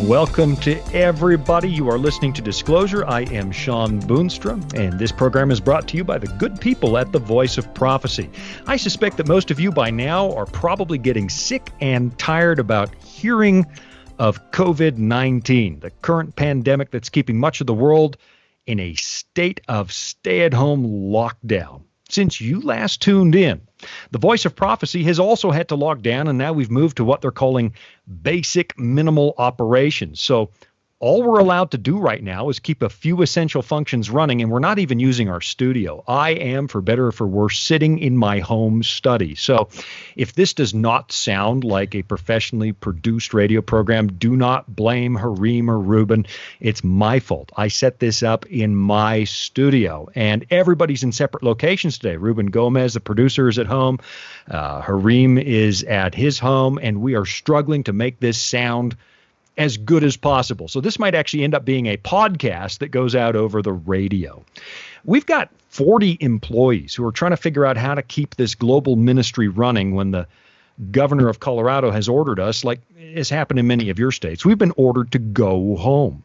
Welcome to everybody. You are listening to Disclosure. I am Sean Boonstrom, and this program is brought to you by the good people at the Voice of Prophecy. I suspect that most of you by now are probably getting sick and tired about hearing of COVID-19, the current pandemic that's keeping much of the world in a state of stay-at-home lockdown. Since you last tuned in, the Voice of Prophecy has also had to lock down, and now we've moved to what they're calling basic minimal operations. So all we're allowed to do right now is keep a few essential functions running, and we're not even using our studio. I am, for better or for worse, sitting in my home study. So if this does not sound like a professionally produced radio program, do not blame Hareem or Ruben. It's my fault. I set this up in my studio, and everybody's in separate locations today. Ruben Gomez, the producer, is at home. Hareem is at his home, and we are struggling to make this sound as good as possible. So this might actually end up being a podcast that goes out over the radio. We've got 40 employees who are trying to figure out how to keep this global ministry running when the governor of Colorado has ordered us, like has happened in many of your states. We've been ordered to go home.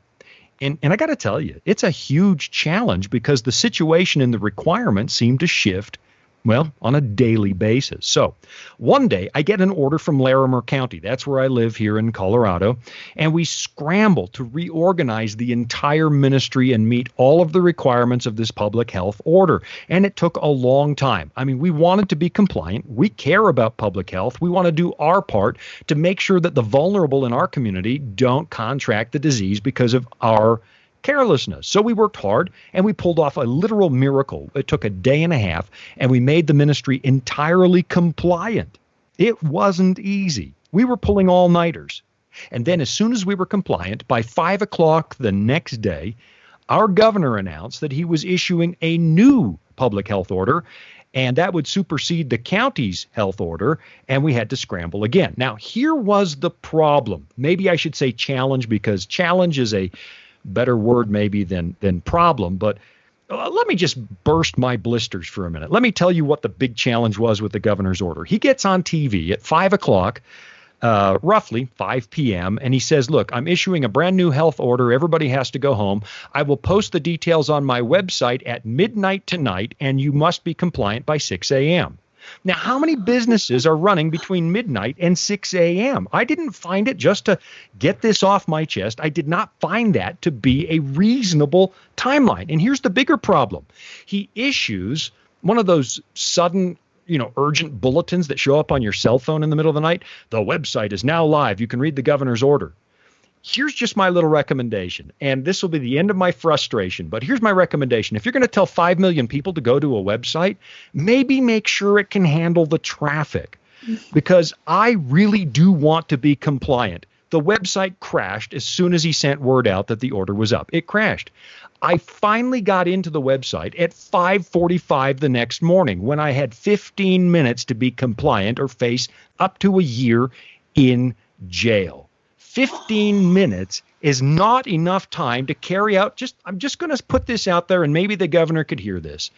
And I got to tell you, it's a huge challenge because the situation and the requirements seem to shift, well, on a daily basis. So one day I get an order from Larimer County. That's where I live here in Colorado. And we scramble to reorganize the entire ministry and meet all of the requirements of this public health order. And it took a long time. I mean, we wanted to be compliant. We care about public health. We want to do our part to make sure that the vulnerable in our community don't contract the disease because of our carelessness. So we worked hard and we pulled off a literal miracle. It took a day and a half and we made the ministry entirely compliant. It wasn't easy. We were pulling all-nighters. And then as soon as we were compliant, by 5 o'clock the next day, our governor announced that he was issuing a new public health order, and that would supersede the county's health order, and we had to scramble again. Now, here was the problem. Maybe I should say challenge, because challenge is a better word maybe than problem, but let me just burst my blisters for a minute. Let me tell you what the big challenge was with the governor's order. He gets on TV at 5 o'clock, roughly 5 p.m., and he says, look, I'm issuing a brand new health order. Everybody has to go home. I will post the details on my website at midnight tonight, and you must be compliant by 6 a.m. Now, how many businesses are running between midnight and 6 a.m.? I didn't find it, just to get this off my chest, I did not find that to be a reasonable timeline. And here's the bigger problem. He issues one of those sudden, urgent bulletins that show up on your cell phone in the middle of the night. The website is now live. You can read the governor's order. Here's just my little recommendation, and this will be the end of my frustration, but here's my recommendation. If you're going to tell 5 million people to go to a website, maybe make sure it can handle the traffic, because I really do want to be compliant. The website crashed as soon as he sent word out that the order was up. It crashed. I finally got into the website at 5:45 the next morning when I had 15 minutes to be compliant or face up to a year in jail. 15 minutes is not enough time to carry out, I'm just going to put this out there and maybe the governor could hear this.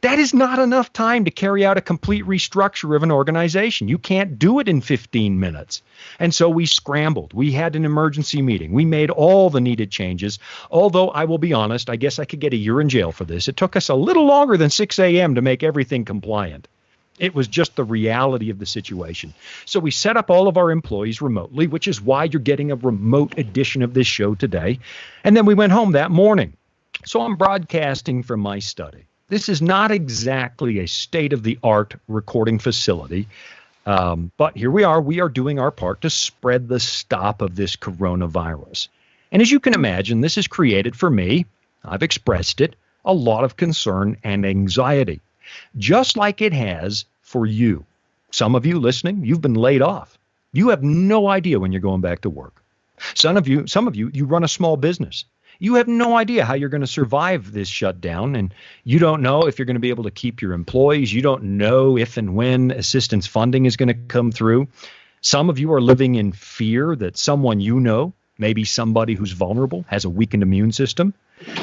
That is not enough time to carry out a complete restructure of an organization. You can't do it in 15 minutes. And so we scrambled. We had an emergency meeting. We made all the needed changes. Although I will be honest, I guess I could get a year in jail for this. It took us a little longer than 6 a.m. to make everything compliant. It was just the reality of the situation. So we set up all of our employees remotely, which is why you're getting a remote edition of this show today. And then we went home that morning. So I'm broadcasting from my study. This is not exactly a state-of-the-art recording facility, but here we are. We are doing our part to spread the stop of this coronavirus. And as you can imagine, this has created for me, I've expressed it, a lot of concern and anxiety. Just like it has for you. Some of you listening, you've been laid off. You have no idea when you're going back to work. Some of you, you run a small business. You have no idea how you're going to survive this shutdown, and you don't know if you're going to be able to keep your employees. You don't know if and when assistance funding is going to come through. Some of you are living in fear that someone you know, maybe somebody who's vulnerable, has a weakened immune system.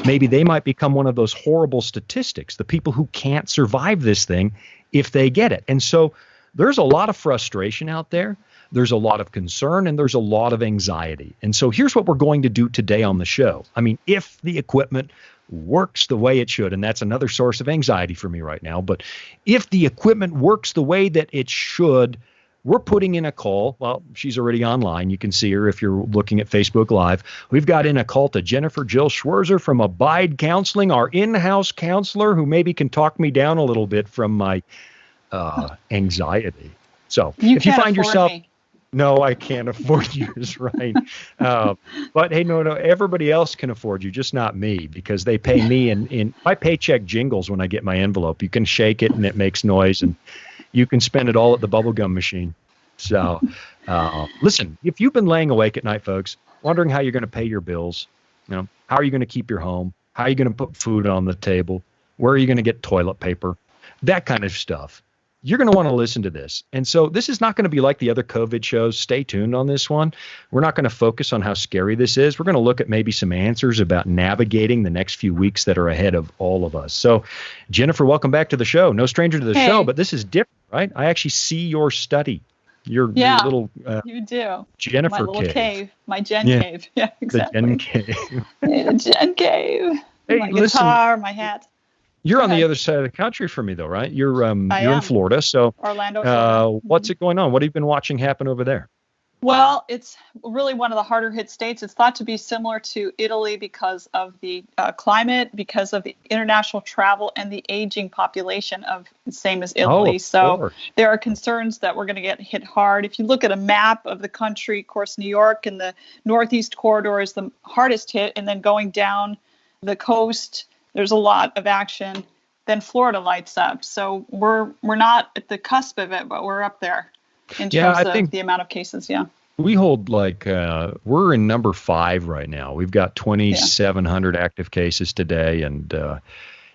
Maybe they might become one of those horrible statistics, the people who can't survive this thing if they get it. And so there's a lot of frustration out there. there's a lot of concern and there's a lot of anxiety. And so here's what we're going to do today on the show. I mean, if the equipment works the way it should, and that's another source of anxiety for me right now, but if the equipment works the way that it should, we're putting in a call. Well, she's already online. You can see her if you're looking at Facebook Live. We've got in a call to Jennifer Jill Schwarzer from Abide Counseling, our in-house counselor who maybe can talk me down a little bit from my anxiety. So if you find yourself, no, I can't afford yours, right? But hey, no, everybody else can afford you, just not me, because they pay me in my paycheck jingles when I get my envelope. You can shake it and it makes noise, and you can spend it all at the bubblegum machine. So listen, if you've been laying awake at night, folks, wondering how you're going to pay your bills, how are you going to keep your home? How are you going to put food on the table? Where are you going to get toilet paper? That kind of stuff. You're going to want to listen to this. And so this is not going to be like the other COVID shows. Stay tuned on this one. We're not going to focus on how scary this is. We're going to look at maybe some answers about navigating the next few weeks that are ahead of all of us. So, Jennifer, welcome back to the show. No stranger to the show, but this is different, right? I actually see your study, your little you do. Jennifer my little cave. My Jen cave. Yeah, exactly. The Jen cave. Jen cave. Hey, my guitar, my hat. You're on the other side of the country from me, though, right? You're in Florida. So Orlando, Florida. What's it going on? What have you been watching happen over there? Well, it's really one of the harder hit states. It's thought to be similar to Italy because of the climate, because of the international travel, and the aging population of same as Italy. So there are concerns that we're going to get hit hard. If you look at a map of the country, of course, New York and the Northeast corridor is the hardest hit, and then going down the coast, there's a lot of action. Then Florida lights up. So we're not at the cusp of it, but we're up there in terms of the amount of cases. Yeah. We hold we're in number 5 right now. We've got 2,700 active cases today, and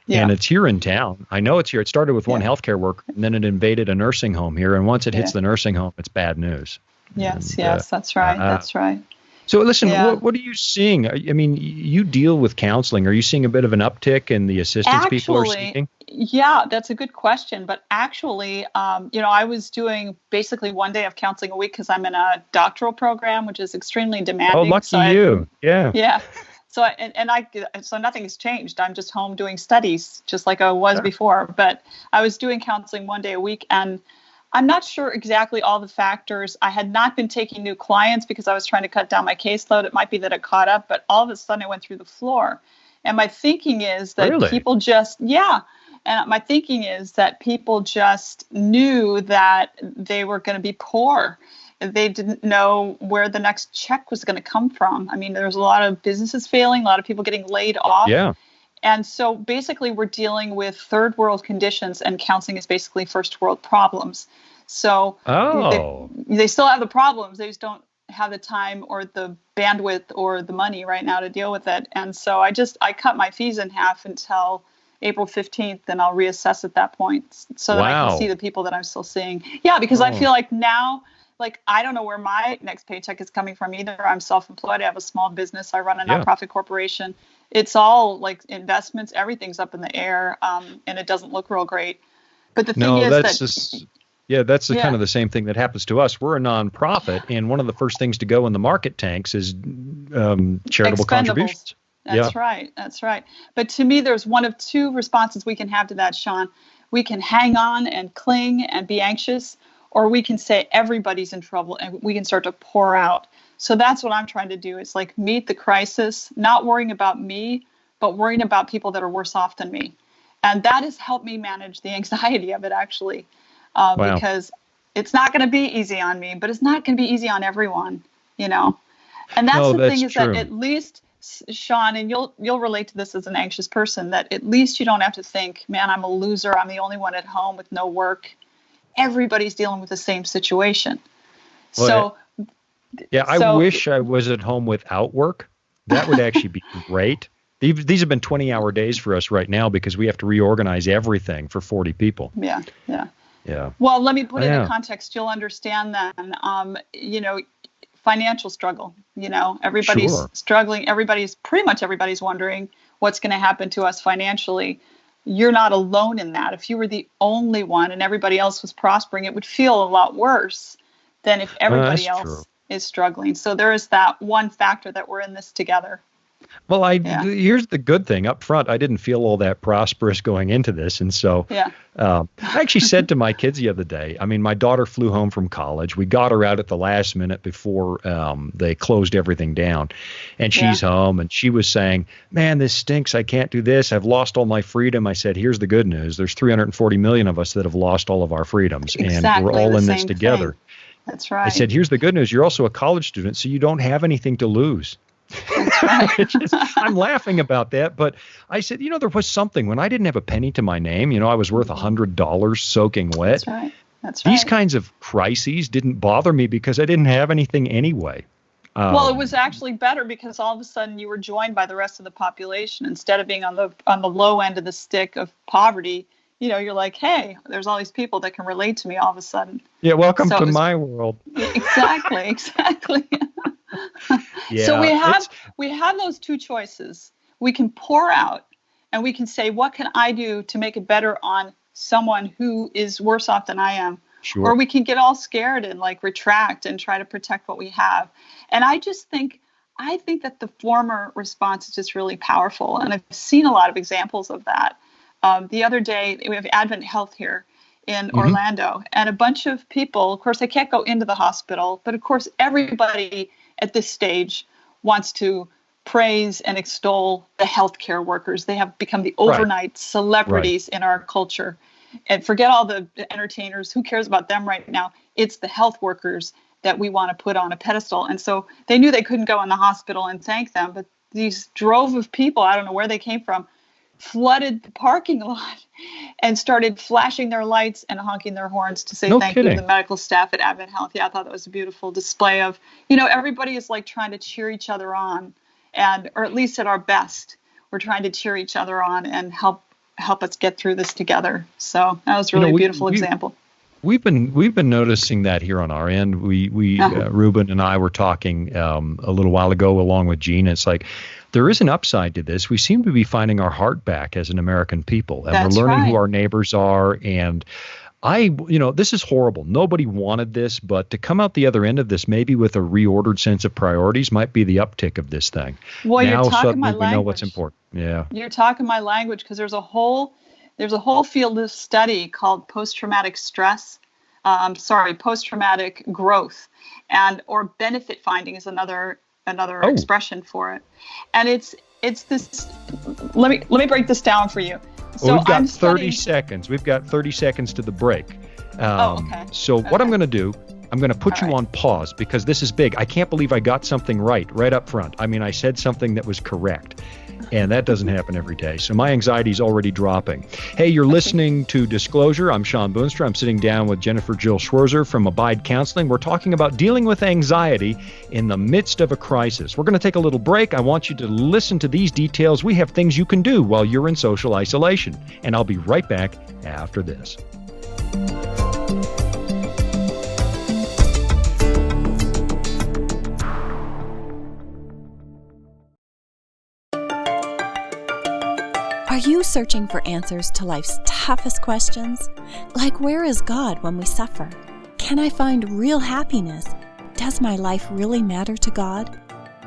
it's here in town. I know it's here. It started with one healthcare worker, and then it invaded a nursing home here. And once it hits the nursing home, it's bad news. Yes, that's right. That's right. So listen, what are you seeing? I mean, you deal with counseling. Are you seeing a bit of an uptick in the assistance people are seeking? Yeah, that's a good question. But actually, I was doing basically one day of counseling a week because I'm in a doctoral program, which is extremely demanding. Oh, lucky you. Yeah. Yeah. So so nothing has changed. I'm just home doing studies just like I was before. But I was doing counseling one day a week, and I'm not sure exactly all the factors. I had not been taking new clients because I was trying to cut down my caseload. It might be that it caught up, but all of a sudden I went through the floor. And my thinking is that people just, and my thinking is that people just knew that they were going to be poor. They didn't know where the next check was going to come from. I mean, there's a lot of businesses failing, a lot of people getting laid off. Yeah. And so basically we're dealing with third world conditions, and counseling is basically first world problems. So they still have the problems. They just don't have the time or the bandwidth or the money right now to deal with it. And so I cut my fees in half until April 15th, and I'll reassess at that point so that I can see the people that I'm still seeing. Yeah, because I feel like now, I don't know where my next paycheck is coming from either. I'm self-employed. I have a small business. I run a nonprofit corporation. It's all like investments. Everything's up in the air, and it doesn't look real great. But the thing is that's kind of the same thing that happens to us. We're a nonprofit, and one of the first things to go in the market tanks is charitable contributions. That's right. That's right. But to me, there's one of two responses we can have to that, Sean. We can hang on and cling and be anxious, or we can say everybody's in trouble and we can start to pour out. So that's what I'm trying to do. It's like meet the crisis, not worrying about me, but worrying about people that are worse off than me. And that has helped me manage the anxiety of it, actually, because it's not going to be easy on me, but it's not going to be easy on everyone, And that's the thing is true. That at least, Sean, and you'll relate to this as an anxious person, that at least you don't have to think, man, I'm a loser. I'm the only one at home with no work. Everybody's dealing with the same situation. Well, I wish I was at home without work. That would actually be great. These have been 20-hour days for us right now because we have to reorganize everything for 40 people. Yeah. Well, let me put it in context. You'll understand then, financial struggle. Everybody's struggling. Pretty much everybody's wondering what's going to happen to us financially. You're not alone in that. If you were the only one and everybody else was prospering, it would feel a lot worse than if everybody That's true. else is struggling. So there is that one factor that we're in this together. Well, Yeah. here's the good thing up front. I didn't feel all that prosperous going into this. And so Yeah. I actually said to my kids the other day, I mean, my daughter flew home from college. We got her out at the last minute before they closed everything down. And she's home and she was saying, man, this stinks. I can't do this. I've lost all my freedom. I said, here's the good news. There's 340 million of us that have lost all of our freedoms. Exactly and we're all the in this same together. thing. That's right. I said, here's the good news. You're also a college student, so you don't have anything to lose. That's right. I'm laughing about that, but I said, there was something when I didn't have a penny to my name. I was worth $100 soaking wet. That's right. That's right. These kinds of crises didn't bother me because I didn't have anything anyway. Well, it was actually better because all of a sudden you were joined by the rest of the population instead of being on the low end of the stick of poverty. You're like, hey, there's all these people that can relate to me all of a sudden. Yeah, welcome to my world. Exactly. Yeah, so we have those two choices. We can pour out and we can say, what can I do to make it better on someone who is worse off than I am? Sure. Or we can get all scared and retract and try to protect what we have. And I think that the former response is just really powerful. And I've seen a lot of examples of that. The other day, we have Advent Health here in Orlando, and a bunch of people, of course, they can't go into the hospital, but of course, everybody at this stage wants to praise and extol the healthcare workers. They have become the overnight celebrities in our culture. And forget all the entertainers. Who cares about them right now? It's the health workers that we want to put on a pedestal. And so they knew they couldn't go in the hospital and thank them, but these drove of people, I don't know where they came from, flooded the parking lot and started flashing their lights and honking their horns to say thank you to the medical staff at Advent Health. Yeah, I thought that was a beautiful display of, everybody is trying to cheer each other on, or at least at our best, we're trying to cheer each other on and help us get through this together. So that was really a beautiful example. We've been noticing that here on our end. Ruben and I were talking a little while ago along with Gene. It's like there is an upside to this. We seem to be finding our heart back as an American people, and we're learning who our neighbors are. And this is horrible. Nobody wanted this, but to come out the other end of this, maybe with a reordered sense of priorities, might be the uptick of this thing. Well, now you're talking suddenly my we language. know what's important. Yeah, you're talking my language because there's a whole field of study called post-traumatic post-traumatic growth, or benefit finding is another expression for it. And it's this. Let me break this down for you. So we've got 30 seconds. We've got 30 seconds to the break. Okay. So what I'm going to do, I'm going to put you on pause because this is big. I can't believe I got something right up front. I mean, I said something that was correct. And that doesn't happen every day. So my anxiety is already dropping. Hey, you're listening to Disclosure. I'm Sean Boonstra. I'm sitting down with Jennifer Jill Schwarzer from Abide Counseling. We're talking about dealing with anxiety in the midst of a crisis. We're going to take a little break. I want you to listen to these details. We have things you can do while you're in social isolation. And I'll be right back after this. Are you searching for answers to life's toughest questions? Like, where is God when we suffer? Can I find real happiness? Does my life really matter to God?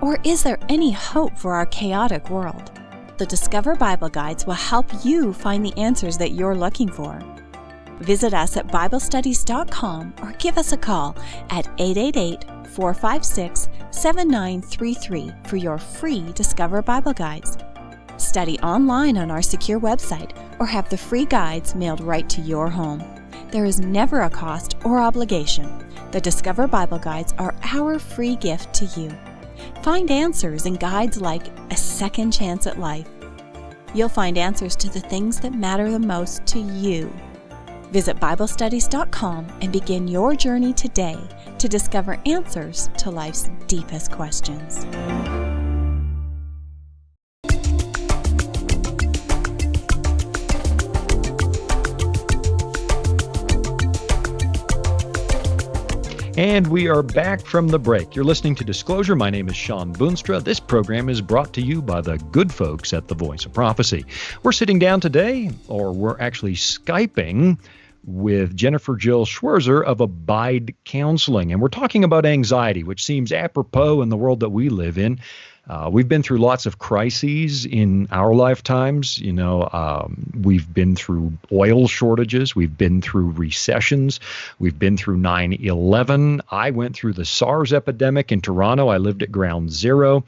Or is there any hope for our chaotic world? The Discover Bible Guides will help you find the answers that you're looking for. Visit us at BibleStudies.com or give us a call at 888-456-7933 for your free Discover Bible Guides. Study online on our secure website or have the free guides mailed right to your home. There is never a cost or obligation. The Discover Bible Guides are our free gift to you. Find answers in guides like A Second Chance at Life. You'll find answers to the things that matter the most to you. Visit BibleStudies.com and begin your journey today to discover answers to life's deepest questions. And we are back from the break. You're listening to Disclosure. My name is Sean Boonstra. This program is brought to you by the good folks at the Voice of Prophecy. We're sitting down today, or we're actually Skyping with Jennifer Jill Schwarzer of Abide Counseling. And we're talking about anxiety, which seems apropos in the world that we live in. We've been through lots of crises in our lifetimes. We've been through oil shortages. We've been through recessions. We've been through 9/11. I went through the SARS epidemic in Toronto. I lived at ground zero.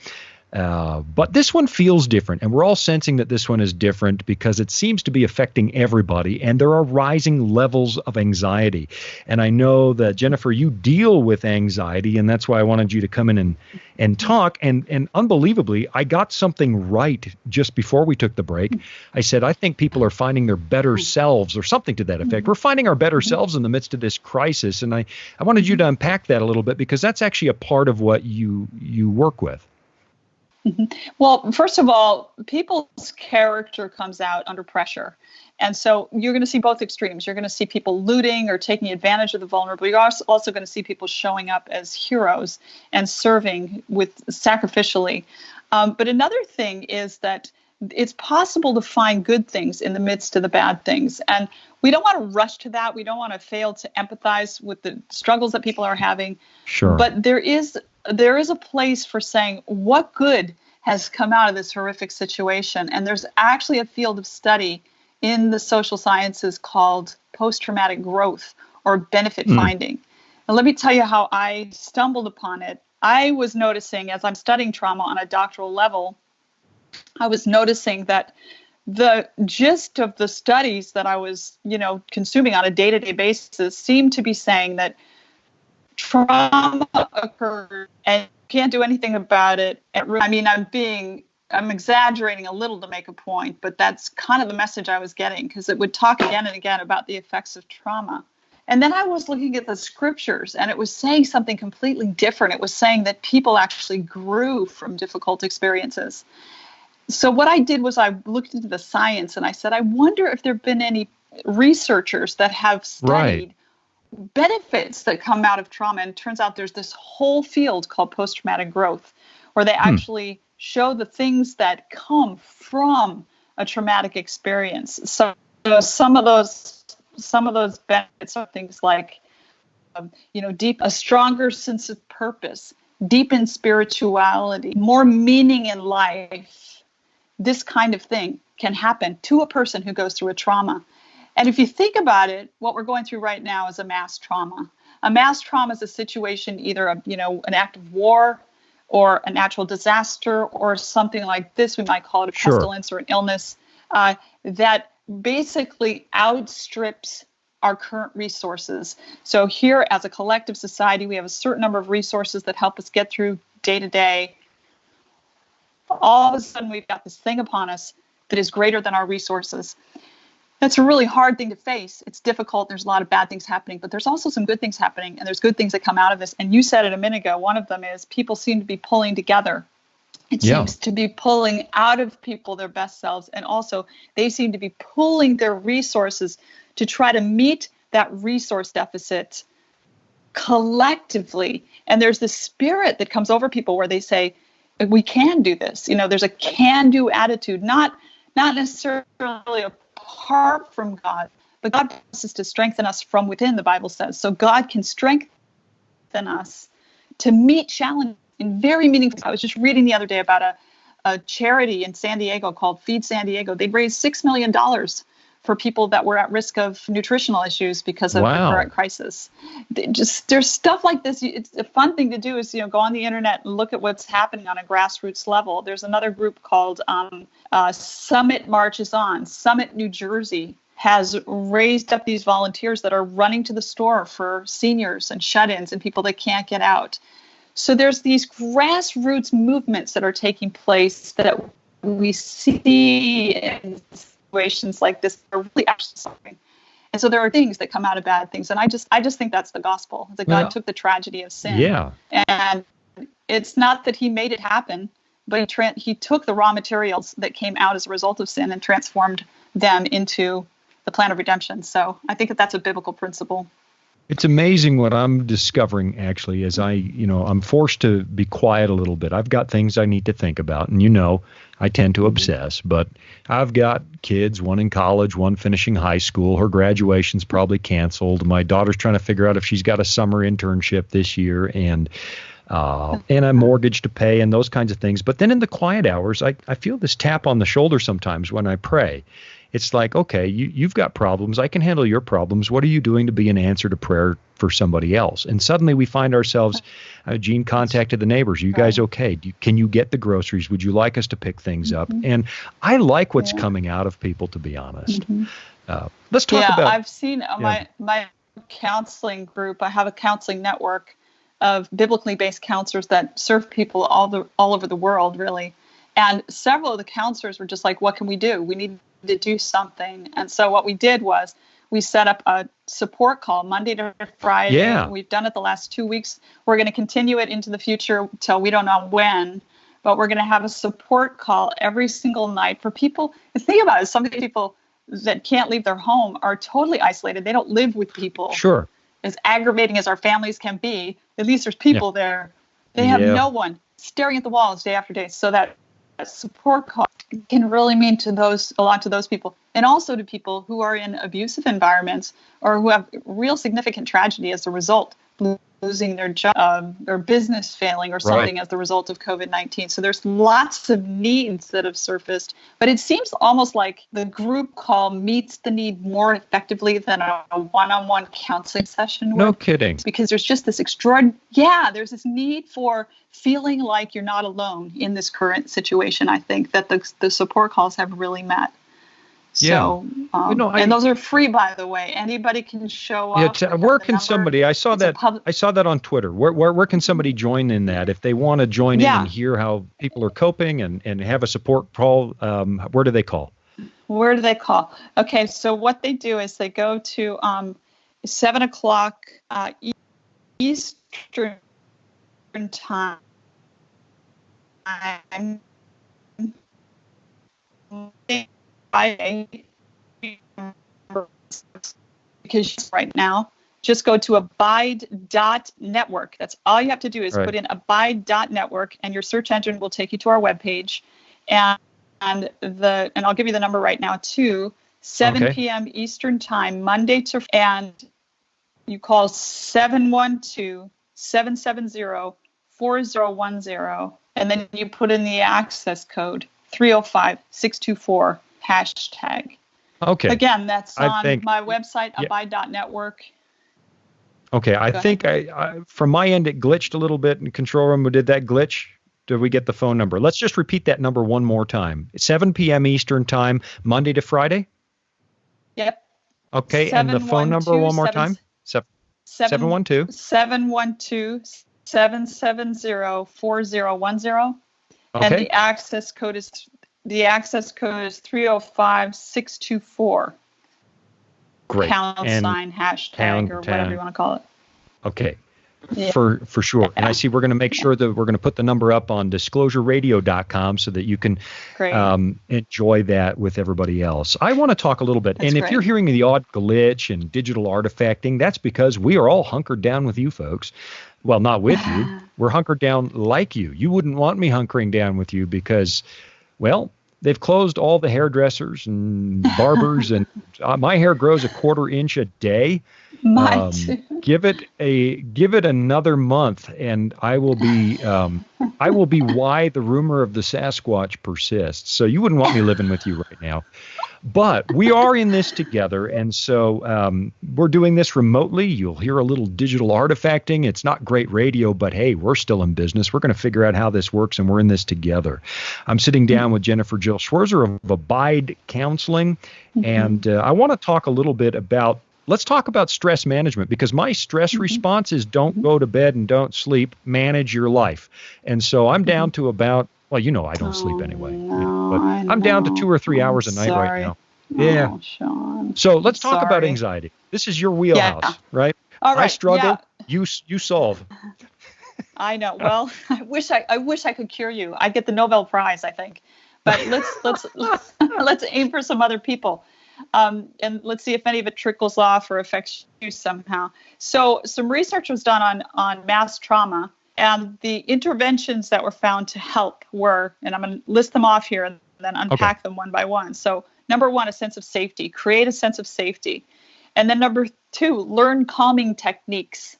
But this one feels different, and we're all sensing that this one is different because it seems to be affecting everybody, and there are rising levels of anxiety. And I know that, Jennifer, you deal with anxiety, and that's why I wanted you to come in and talk. And unbelievably, I got something right just before we took the break. I said, I think people are finding their better selves, or something to that effect. We're finding our better selves in the midst of this crisis, and I wanted you to unpack that a little bit, because that's actually a part of what you work with. Well, first of all, people's character comes out under pressure. And so you're going to see both extremes. You're going to see people looting or taking advantage of the vulnerable. You're also going to see people showing up as heroes and serving sacrificially. But another thing is that it's possible to find good things in the midst of the bad things. And we don't want to rush to that. We don't want to fail to empathize with the struggles that people are having. Sure. But there is a place for saying what good has come out of this horrific situation. And there's actually a field of study in the social sciences called post-traumatic growth, or benefit finding. And let me tell you how I stumbled upon it. I was noticing, as I'm studying trauma on a doctoral level, I was noticing that the gist of the studies that I was, consuming on a day-to-day basis seemed to be saying that trauma occurred and you can't do anything about it. I'm exaggerating a little to make a point, but that's kind of the message I was getting, because it would talk again and again about the effects of trauma. And then I was looking at the scriptures, and it was saying something completely different. It was saying that people actually grew from difficult experiences. So what I did was I looked into the science, and I said, I wonder if there have been any researchers that have studied benefits that come out of trauma. And it turns out there's this whole field called post-traumatic growth, where they actually show the things that come from a traumatic experience. So some of those benefits are things like, a stronger sense of purpose, deepened spirituality, more meaning in life. This kind of thing can happen to a person who goes through a trauma. And if you think about it, what we're going through right now is a mass trauma. A mass trauma is a situation, either an act of war or a natural disaster or something like this. We might call it a pestilence or an illness that basically outstrips our current resources. So here, as a collective society, we have a certain number of resources that help us get through day to day. All of a sudden, we've got this thing upon us that is greater than our resources. That's a really hard thing to face. It's difficult. There's a lot of bad things happening, but there's also some good things happening, and there's good things that come out of this. And you said it a minute ago. One of them is people seem to be pulling together. It seems to be pulling out of people their best selves, and also they seem to be pulling their resources to try to meet that resource deficit collectively. And there's this spirit that comes over people where they say, we can do this. There's a can-do attitude, not necessarily apart from God, but God promises to strengthen us from within, the Bible says. So God can strengthen us to meet challenges in very meaningful ways. I was just reading the other day about a charity in San Diego called Feed San Diego. They'd raised $6 million for people that were at risk of nutritional issues because of the current crisis. There's stuff like this. It's a fun thing to do is, go on the internet and look at what's happening on a grassroots level. There's another group called Summit Marches On. Summit, New Jersey has raised up these volunteers that are running to the store for seniors and shut-ins and people that can't get out. So there's these grassroots movements that are taking place that we see in situations like this are really actually suffering. And so there are things that come out of bad things. And I just think that's the gospel. That God took the tragedy of sin. Yeah. And it's not that he made it happen, but he took the raw materials that came out as a result of sin and transformed them into the plan of redemption. So I think that's a biblical principle. It's amazing what I'm discovering, actually, as I'm forced to be quiet a little bit. I've got things I need to think about. And I tend to obsess, but I've got kids, one in college, one finishing high school. Her graduation's probably canceled. My daughter's trying to figure out if she's got a summer internship this year, and a mortgage to pay and those kinds of things. But then in the quiet hours, I feel this tap on the shoulder sometimes when I pray. It's like, okay, you've got problems. I can handle your problems. What are you doing to be an answer to prayer for somebody else? And suddenly we find ourselves, Jean contacted the neighbors. Are you guys okay? Can you get the groceries? Would you like us to pick things up? And I like what's coming out of people, to be honest. Let's talk about. I've seen my counseling group. I have a counseling network of biblically based counselors that serve people all over the world, really. And several of the counselors were just like, what can we do? We need to do something. And so what we did was we set up a support call Monday to Friday. Yeah. We've done it the last 2 weeks. We're going to continue it into the future till we don't know when, but we're going to have a support call every single night for people. And think about it, some of the people that can't leave their home are totally isolated. They don't live with people. Sure. As aggravating as our families can be, at least there's people there. They have no one staring at the walls day after day. So that support call can really mean a lot to those people, and also to people who are in abusive environments or who have real significant tragedy as a result, losing their job or business failing or something as the result of COVID-19. So there's lots of needs that have surfaced, but it seems almost like the group call meets the need more effectively than a one-on-one counseling session would. No kidding. Because there's just this there's this need for feeling like you're not alone in this current situation. I think that the support calls have really met. So, and those are free, by the way. Anybody can show up. Where can somebody? I saw that on Twitter. Where can somebody join in that if they want to join in and hear how people are coping and have a support call? Where do they call? Where do they call? Okay, so what they do is they go to 7:00 Eastern time. Because right now, just go to abide.network. That's all you have to do is put in abide.network, and your search engine will take you to our webpage. And I'll give you the number right now too. 7 p.m. Eastern time, Monday to, and you call 712-770-4010, and then you put in the access code 305-624 hashtag. Okay. Again, that's on my website, abide.network. Okay. I think from my end, it glitched a little bit in the control room. Did that glitch? Did we get the phone number? Let's just repeat that number one more time. It's 7 p.m. Eastern time, Monday to Friday? Yep. Okay. And the phone number one more time? 712? 712-770-4010. Okay. And the access code is 305-624. Great. # hashtag or whatever you want to call it. Okay. Yeah. For sure. And I see we're going to make sure that we're going to put the number up on disclosureradio.com so that you can enjoy that with everybody else. I want to talk a little bit. If you're hearing the odd glitch and digital artifacting, that's because we are all hunkered down with you folks. Well, not with you. We're hunkered down like you. You wouldn't want me hunkering down with you because, well, they've closed all the hairdressers and barbers, and my hair grows a 1/4 inch a day. Mine too. Give it another month, and I will be why the rumor of the Sasquatch persists. So you wouldn't want me living with you right now. But we are in this together, and so we're doing this remotely. You'll hear a little digital artifacting. It's not great radio, but hey, we're still in business. We're going to figure out how this works, and we're in this together. I'm sitting down with Jennifer Jill Schwarzer of Abide Counseling, and I want to talk a little bit about, let's talk about stress management, because my stress response is don't go to bed and don't sleep, manage your life. And so I'm down to about, well, I don't sleep anyway. But I'm down to 2 or 3 hours a night right now. Yeah. Sean. So let's talk about anxiety. This is your wheelhouse, right? All right. I struggle. You solve. I know. Well, I wish I could cure you. I'd get the Nobel Prize, I think. But let's aim for some other people. And let's see if any of it trickles off or affects you somehow. So some research was done on mass trauma, And the interventions that were found to help were, and I'm going to list them off here and then unpack them one by one. So number one, a sense of safety. Create a sense of safety. And then number two, learn calming techniques.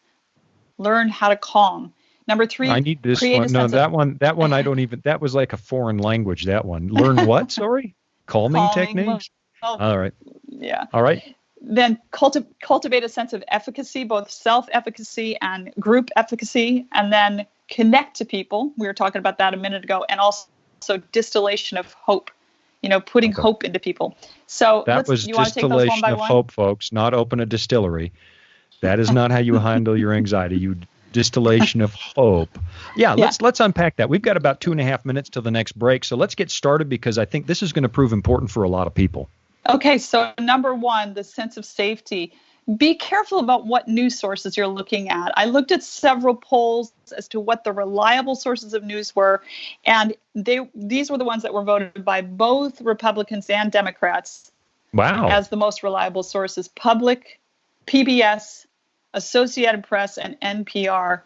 Learn how to calm. Number three, I need this one. No, that one I don't even, that was like a foreign language, that one. Learn what, sorry? Calming techniques? All right. Yeah. All right. Then cultivate a sense of efficacy, both self-efficacy and group efficacy, and then connect to people. We were talking about that a minute ago, and also distillation of hope, putting hope into people. So that was distillation of hope, folks, not open a distillery. That is not how you handle your anxiety. Distillation of hope. Yeah, let's unpack that. We've got about 2.5 minutes till the next break, so let's get started because I think this is going to prove important for a lot of people. Okay, so number one, the sense of safety. Be careful about what news sources you're looking at. I looked at several polls as to what the reliable sources of news were, and these were the ones that were voted by both Republicans and Democrats as the most reliable sources. Public, PBS, Associated Press, and NPR.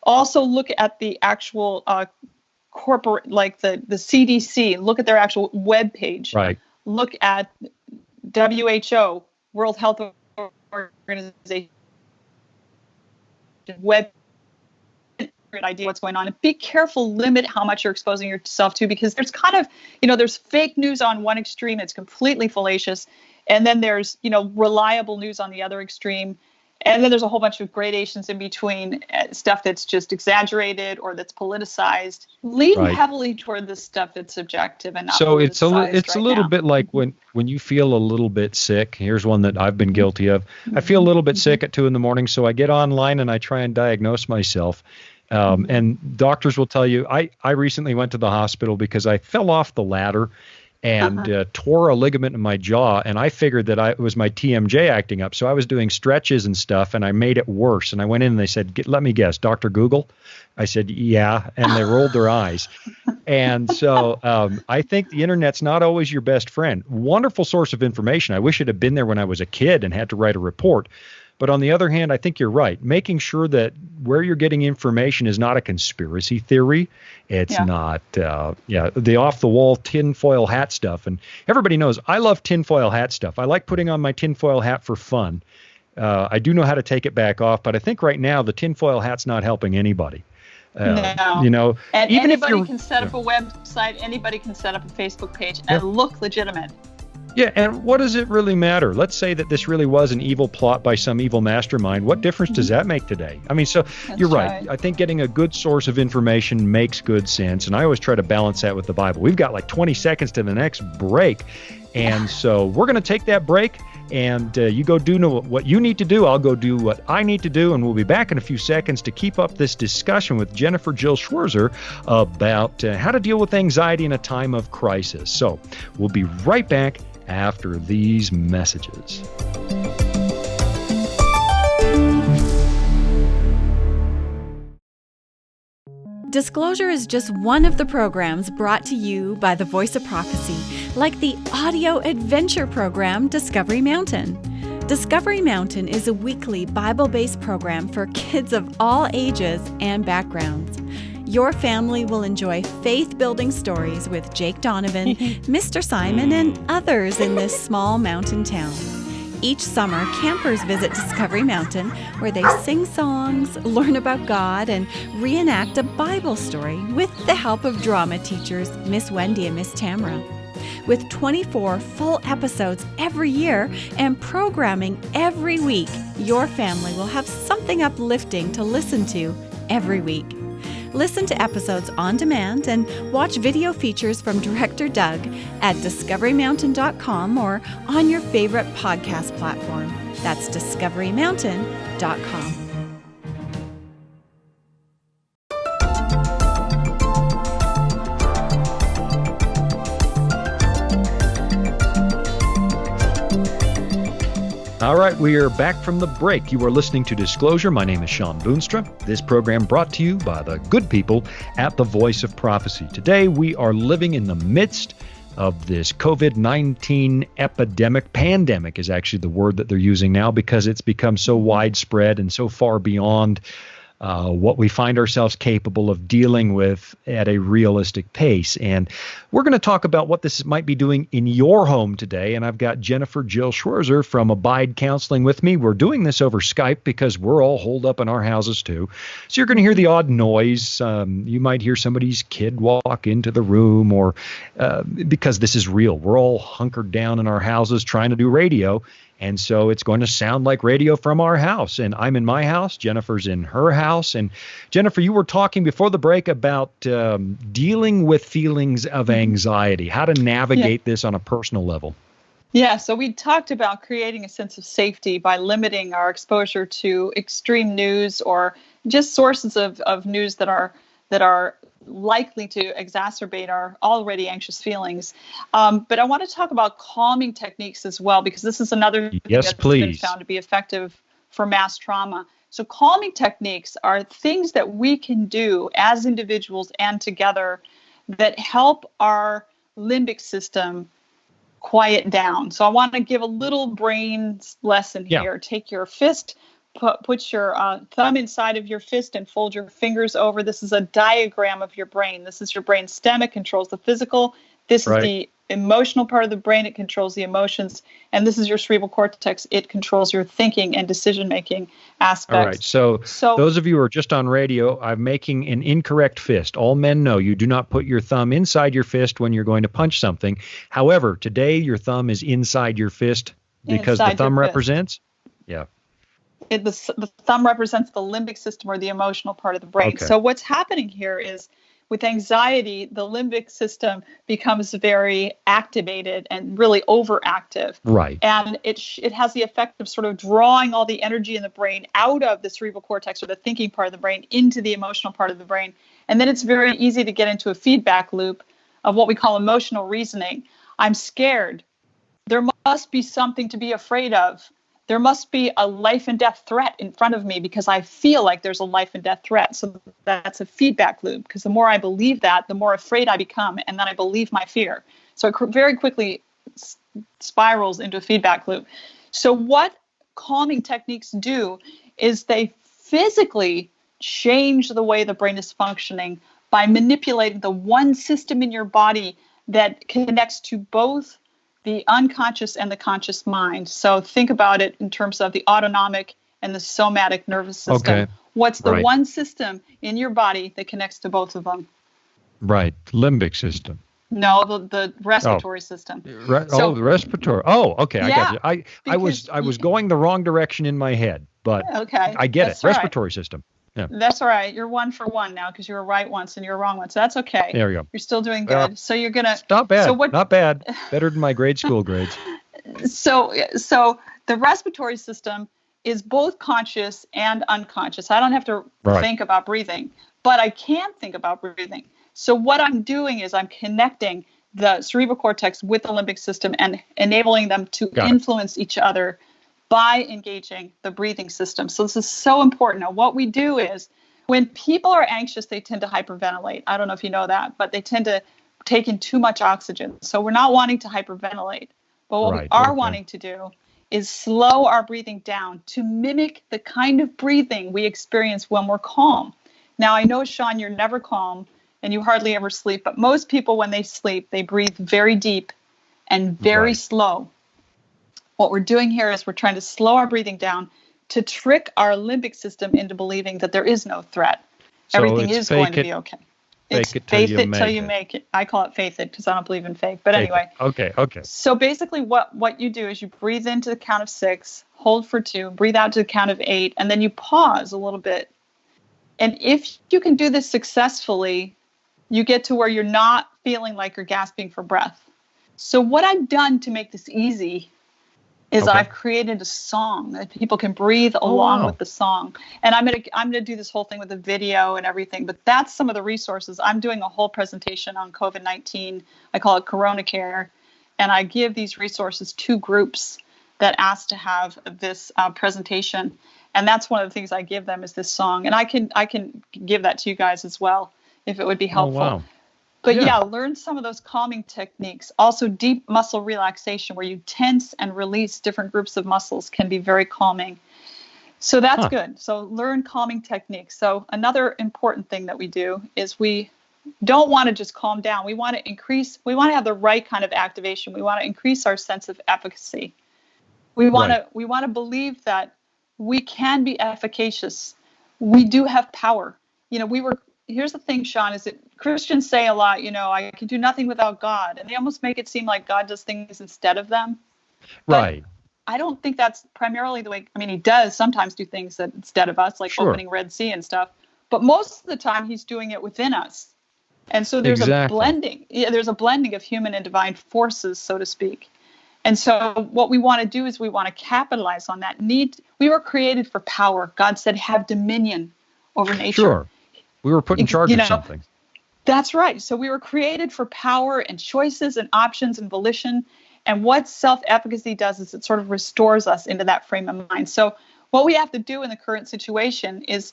Also look at the actual corporate, like the CDC, look at their actual web page. Right. Look at WHO, World Health Organization, web idea what's going on. And be careful, limit how much you're exposing yourself to, because there's kind of, there's fake news on one extreme. It's completely fallacious. And then there's, reliable news on the other extreme. And then there's a whole bunch of gradations in between, stuff that's just exaggerated or that's politicized. Lean heavily toward the stuff that's subjective and not politicized. So it's a little bit like when you feel a little bit sick. Here's one that I've been guilty of. I feel a little bit sick at 2 a.m, so I get online and I try and diagnose myself. And doctors will tell you, I recently went to the hospital because I fell off the ladder and tore a ligament in my jaw, and I figured that it was my TMJ acting up. So I was doing stretches and stuff, and I made it worse. And I went in and they said, let me guess, Dr. Google? I said, yeah, and they rolled their eyes. And so I think the internet's not always your best friend. Wonderful source of information. I wish it had been there when I was a kid and had to write a report. But on the other hand, I think you're right. Making sure that where you're getting information is not a conspiracy theory. It's not, the off-the-wall tinfoil hat stuff. And everybody knows I love tinfoil hat stuff. I like putting on my tinfoil hat for fun. I do know how to take it back off, but I think right now the tinfoil hat's not helping anybody. No. And even anybody can set up a website. Anybody can set up a Facebook page and look legitimate. Yeah, and what does it really matter? Let's say that this really was an evil plot by some evil mastermind. What difference does that make today? I mean, you're right. I think getting a good source of information makes good sense, and I always try to balance that with the Bible. We've got like 20 seconds to the next break, and so we're going to take that break, and you go do what you need to do. I'll go do what I need to do, and we'll be back in a few seconds to keep up this discussion with Jennifer Jill Schwarzer about how to deal with anxiety in a time of crisis. So we'll be right back after these messages. Disclosure is just one of the programs brought to you by the Voice of Prophecy, like the audio adventure program Discovery Mountain. Discovery Mountain is a weekly Bible-based program for kids of all ages and backgrounds. Your family will enjoy faith-building stories with Jake Donovan, Mr. Simon, and others in this small mountain town. Each summer, campers visit Discovery Mountain, where they sing songs, learn about God, and reenact a Bible story with the help of drama teachers Miss Wendy and Miss Tamara. With 24 full episodes every year and programming every week, your family will have something uplifting to listen to every week. Listen to episodes on demand and watch video features from Director Doug at discoverymountain.com or on your favorite podcast platform. That's discoverymountain.com. All right, we are back from the break. You are listening to Disclosure. My name is Sean Boonstra. This program brought to you by the good people at the Voice of Prophecy. Today, we are living in the midst of this COVID-19 epidemic. Pandemic is actually the word that they're using now because it's become so widespread and so far beyond what we find ourselves capable of dealing with at a realistic pace. And we're going to talk about what this might be doing in your home today. And I've got Jennifer Jill Schwarz from Abide Counseling with me. We're doing this over Skype because we're all holed up in our houses too. So you're going to hear the odd noise. You might hear somebody's kid walk into the room, or because this is real. We're all hunkered down in our houses trying to do radio. And so it's going to sound like radio from our house. And I'm in my house. Jennifer's in her house. And Jennifer, you were talking before the break about dealing with feelings of anxiety, how to navigate this on a personal level. Yeah, so we talked about creating a sense of safety by limiting our exposure to extreme news or just sources of news that are likely to exacerbate our already anxious feelings. But I want to talk about calming techniques as well, because this is another thing that's been found to be effective for mass trauma. So calming techniques are things that we can do as individuals and together that help our limbic system quiet down. So I want to give a little brain lesson here. Take your fist, put your thumb inside of your fist and fold your fingers over. This is a diagram of your brain. This is your brain stem. It controls the physical. This is the emotional part of the brain. It controls the emotions. And this is your cerebral cortex. It controls your thinking and decision-making aspects. All right. So those of you who are just on radio, I'm making an incorrect fist. All men know you do not put your thumb inside your fist when you're going to punch something. However, today your thumb is inside your fist because the thumb represents? Yeah. The thumb represents the limbic system, or the emotional part of the brain. Okay. So what's happening here is, with anxiety, the limbic system becomes very activated and really overactive. Right. And it has the effect of sort of drawing all the energy in the brain out of the cerebral cortex, or the thinking part of the brain, into the emotional part of the brain. And then it's very easy to get into a feedback loop of what we call emotional reasoning. I'm scared. There must be something to be afraid of. There must be a life and death threat in front of me because I feel like there's a life and death threat. So that's a feedback loop, because the more I believe that, the more afraid I become, and then I believe my fear. So it very quickly spirals into a feedback loop. So what calming techniques do is they physically change the way the brain is functioning by manipulating the one system in your body that connects to both the unconscious and the conscious mind. So think about it in terms of the autonomic and the somatic nervous system. Okay. What's the one system in your body that connects to both of them? Right. Limbic system. No, the respiratory system. The respiratory. Oh, okay. I got you. I was going the wrong direction in my head, but I get it. Respiratory system. Yeah. That's all right. You're 1 for 1 now, because you were right once and you were wrong once. So that's okay. There you go. You're still doing good. So you're going to... Not bad. Not bad. Better than my grade school grades. So the respiratory system is both conscious and unconscious. I don't have to think about breathing, but I can think about breathing. So what I'm doing is I'm connecting the cerebral cortex with the limbic system and enabling them to influence each other by engaging the breathing system. So this is so important. Now, what we do is, when people are anxious, they tend to hyperventilate. I don't know if you know that, but they tend to take in too much oxygen. So we're not wanting to hyperventilate. But what we are wanting to do is slow our breathing down to mimic the kind of breathing we experience when we're calm. Now, I know, Sean, you're never calm and you hardly ever sleep, but most people, when they sleep, they breathe very deep and very slow. What we're doing here is we're trying to slow our breathing down to trick our limbic system into believing that there is no threat. So everything is going to be okay. It's faith it till you make it. I call it faith it because I don't believe in fake. But anyway. Okay. So basically what you do is you breathe into the count of 6, hold for 2, breathe out to the count of 8, and then you pause a little bit. And if you can do this successfully, you get to where you're not feeling like you're gasping for breath. So what I've done to make this easy is I've created a song that people can breathe along with the song. And I'm gonna do this whole thing with a video and everything, but that's some of the resources. I'm doing a whole presentation on COVID-19. I call it Corona Care. And I give these resources to groups that ask to have this presentation. And that's one of the things I give them is this song. And I can give that to you guys as well if it would be helpful. Oh, wow. But learn some of those calming techniques. Also, deep muscle relaxation, where you tense and release different groups of muscles, can be very calming. So that's good. So learn calming techniques. So another important thing that we do is we don't want to just calm down. We want to have the right kind of activation. We want to increase our sense of efficacy. We want to believe that we can be efficacious. We do have power. Here's the thing, Sean, is that Christians say a lot, I can do nothing without God. And they almost make it seem like God does things instead of them. Right. But I don't think that's primarily the way. I mean, he does sometimes do things that instead of us, like opening Red Sea and stuff. But most of the time, he's doing it within us. And so there's a blending. Yeah, there's a blending of human and divine forces, so to speak. And so what we want to do is we want to capitalize on that need. We were created for power. God said, have dominion over nature. Sure. We were put in charge of something. That's right. So we were created for power and choices and options and volition. And what self-efficacy does is it sort of restores us into that frame of mind. So what we have to do in the current situation is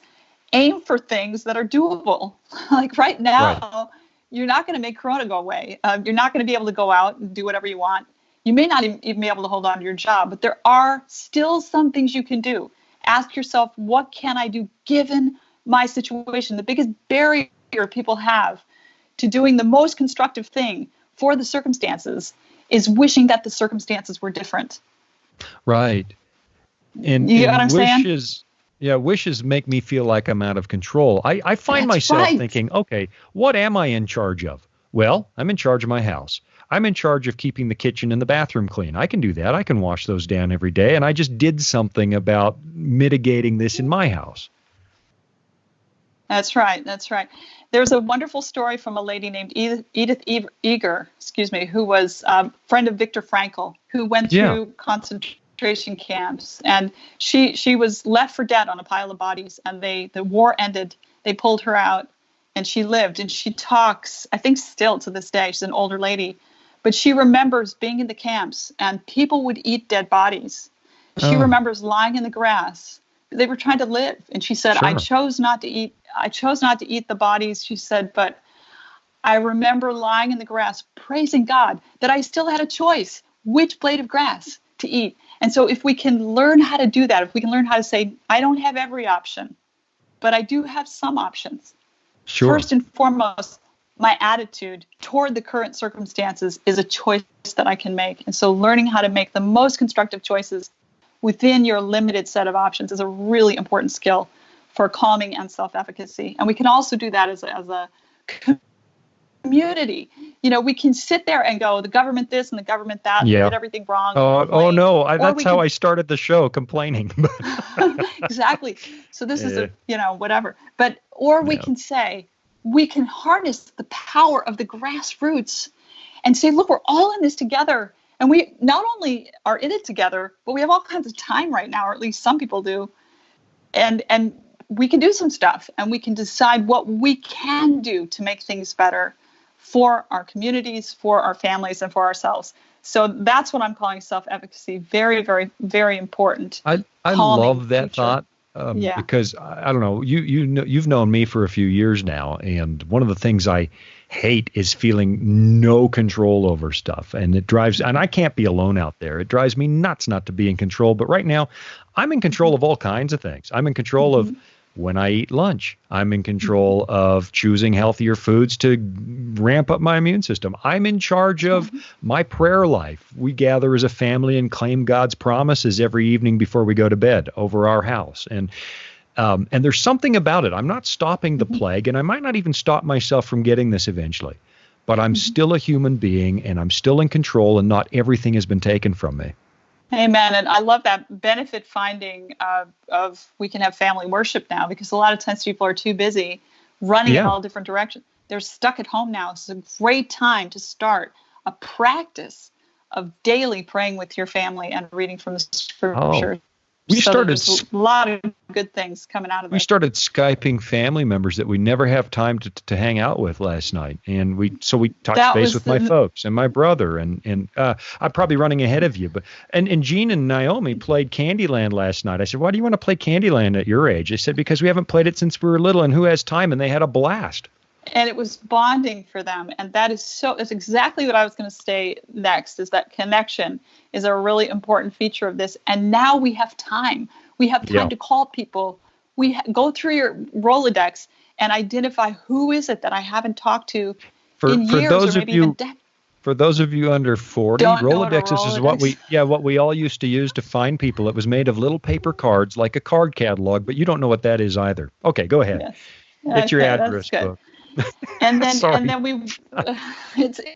aim for things that are doable. Like right now, you're not going to make Corona go away. You're not going to be able to go out and do whatever you want. You may not even be able to hold on to your job, but there are still some things you can do. Ask yourself, what can I do given my situation? The biggest barrier people have to doing the most constructive thing for the circumstances is wishing that the circumstances were different. Right. And you know what I'm saying? Wishes make me feel like I'm out of control. I find myself thinking, okay, what am I in charge of? Well, I'm in charge of my house. I'm in charge of keeping the kitchen and the bathroom clean. I can do that. I can wash those down every day. And I just did something about mitigating this in my house. That's right. There's a wonderful story from a lady named Edith Eger, who was a friend of Viktor Frankl, who went through concentration camps. And she was left for dead on a pile of bodies. And the war ended. They pulled her out, and she lived. And she talks, I think still to this day, she's an older lady, but she remembers being in the camps and people would eat dead bodies. She remembers lying in the grass. They were trying to live. And she said, I chose not to eat the bodies. She said, but I remember lying in the grass, praising God that I still had a choice which blade of grass to eat. And so if we can learn how to do that, if we can learn how to say, I don't have every option, but I do have some options. Sure. First and foremost, my attitude toward the current circumstances is a choice that I can make. And so learning how to make the most constructive choices within your limited set of options is a really important skill for calming and self-efficacy. And we can also do that as a community. We can sit there and go, the government this and the government that, did everything wrong. That's how I started the show, complaining. Exactly. So this is whatever. We can say, we can harness the power of the grassroots and say, look, we're all in this together. And we not only are in it together, but we have all kinds of time right now, or at least some people do. And we can do some stuff, and we can decide what we can do to make things better for our communities, for our families, and for ourselves. So that's what I'm calling self-efficacy. Very, very, very important. I love that thought. Because I don't know, you've known me for a few years now, and one of the things I hate is feeling no control over stuff, and I can't be alone out there. It drives me nuts not to be in control. But right now, I'm in control of all kinds of things. I'm in control of when I eat lunch. I'm in control of choosing healthier foods to ramp up my immune system. I'm in charge of my prayer life. We gather as a family and claim God's promises every evening before we go to bed over our house. And there's something about it. I'm not stopping the plague, and I might not even stop myself from getting this eventually. But I'm still a human being, and I'm still in control, and not everything has been taken from me. Amen. And I love that benefit finding of we can have family worship now, because a lot of times people are too busy running in all different directions. They're stuck at home now. It's a great time to start a practice of daily praying with your family and reading from the scripture. There's a lot of good things coming out of it. We started Skyping family members that we never have time to hang out with last night. And we touched base with my folks and my brother. And I'm probably running ahead of you. And Jean and Naomi played Candyland last night. I said, why do you want to play Candyland at your age? They said, because we haven't played it since we were little, and who has time? And they had a blast. And it was bonding for them. And that's exactly what I was going to say next, is that connection is a really important feature of this. And now we have time. We have time to call people. We go through your Rolodex and identify who is it that I haven't talked to in years or maybe even decades. For those of you under 40, Rolodexes is what we all used to use to find people. It was made of little paper cards, like a card catalog, but you don't know what that is either. Okay, go ahead. Yes. It's your address book. And then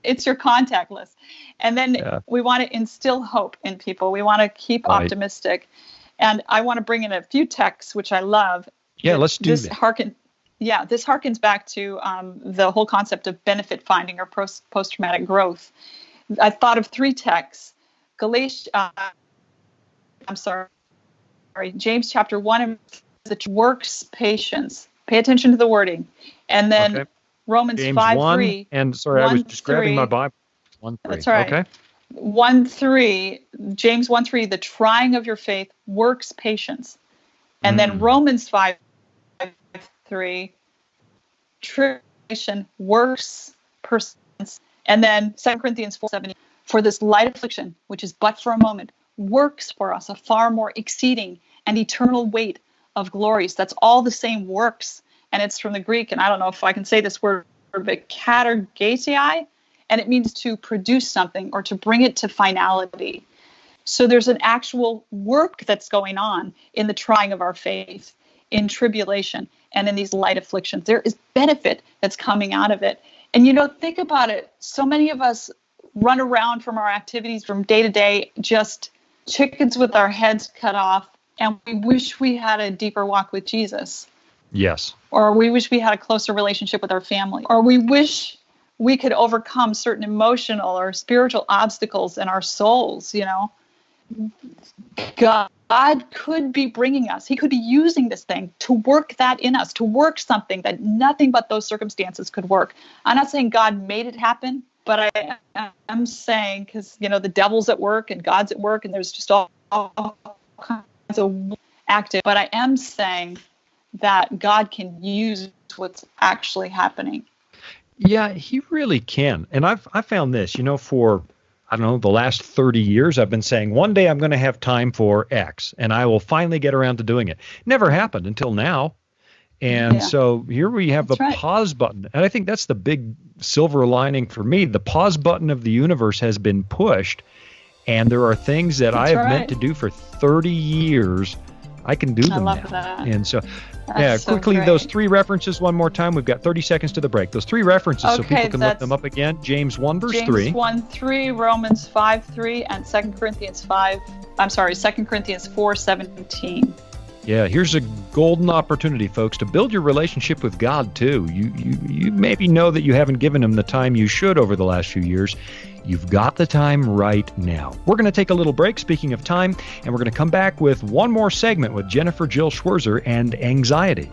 it's your contact list. And then we want to instill hope in people. We want to keep optimistic. And I want to bring in a few texts, which I love. Yeah, let's do this. This harkens back to the whole concept of benefit finding or post-traumatic growth. I thought of 3 texts. James chapter 1, the works patience. Pay attention to the wording. And then Romans 5:3. And sorry, I was just grabbing my Bible. 1:3. That's right. Okay. 1:3, James 1:3, the trying of your faith works patience. And then Romans 5:3, tribulation works persistence. And then 2 Corinthians 4:7, for this light affliction, which is but for a moment, works for us a far more exceeding and eternal weight of glories. That's all the same works. And it's from the Greek, and I don't know if I can say this word, but katergesei, and it means to produce something or to bring it to finality. So there's an actual work that's going on in the trying of our faith, in tribulation, and in these light afflictions. There is benefit that's coming out of it. And, think about it. So many of us run around from our activities from day to day, just chickens with our heads cut off, and we wish we had a deeper walk with Jesus. Yes. Or we wish we had a closer relationship with our family. Or we wish we could overcome certain emotional or spiritual obstacles in our souls, God could be bringing us. He could be using this thing to work that in us, to work something that nothing but those circumstances could work. I'm not saying God made it happen, but I am saying, because, the devil's at work and God's at work and there's just all kinds of active. But I am saying that God can use what's actually happening. Yeah, he really can. And I found this, for, the last 30 years, I've been saying one day I'm going to have time for X and I will finally get around to doing it. Never happened until now. And so here we have the pause button. And I think that's the big silver lining for me. The pause button of the universe has been pushed. And there are things that I have meant to do for 30 years. I can do them now. That. And so, quickly, those 3 references one more time. We've got 30 seconds to the break. Those 3 references, so people can look them up again. James 1, verse 3. James 1:3, Romans 5:3, and 2 Corinthians 4:17. Yeah, here's a golden opportunity, folks, to build your relationship with God, too. You maybe know that you haven't given him the time you should over the last few years. You've got the time right now. We're going to take a little break, speaking of time, and we're going to come back with one more segment with Jennifer Jill Schwarzer and anxiety.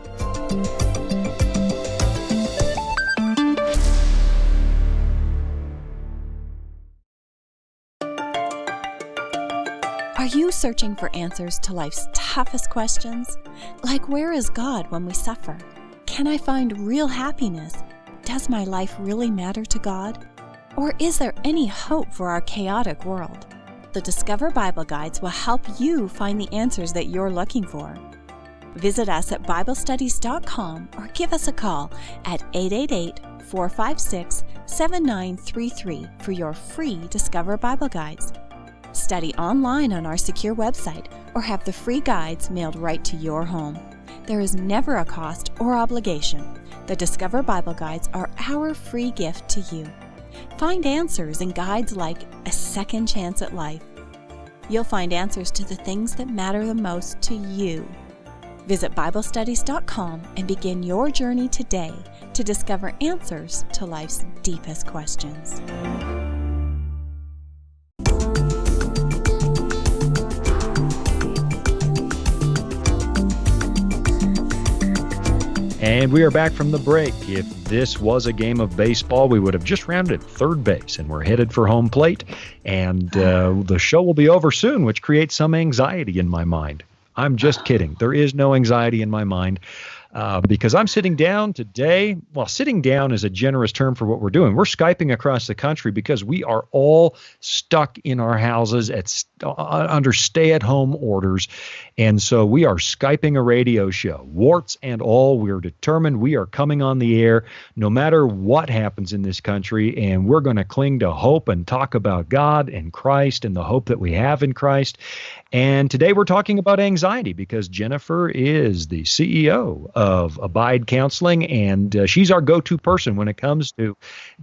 Are you searching for answers to life's toughest questions? Like, where is God when we suffer? Can I find real happiness? Does my life really matter to God? Or is there any hope for our chaotic world? The Discover Bible Guides will help you find the answers that you're looking for. Visit us at BibleStudies.com or give us a call at 888-456-7933 for your free Discover Bible Guides. Study online on our secure website or have the free guides mailed right to your home. There is never a cost or obligation. The Discover Bible Guides are our free gift to you. Find answers in guides like A Second Chance at Life. You'll find answers to the things that matter the most to you. Visit BibleStudies.com and begin your journey today to discover answers to life's deepest questions. And we are back from the break. If this was a game of baseball, we would have just rounded third base, and we're headed for home plate. And the show will be over soon, which creates some anxiety in my mind. I'm just kidding. There is no anxiety in my mind. because I'm sitting down today. Well, sitting down is a generous term for what we're doing. We're Skyping across the country because we are all stuck in our houses under stay-at-home orders. And so we are Skyping a radio show. Warts and all, we're determined we are coming on the air no matter what happens in this country. And we're going to cling to hope and talk about God and Christ and the hope that we have in Christ. And today we're talking about anxiety because Jennifer is the CEO of Abide Counseling, and she's our go-to person when it comes to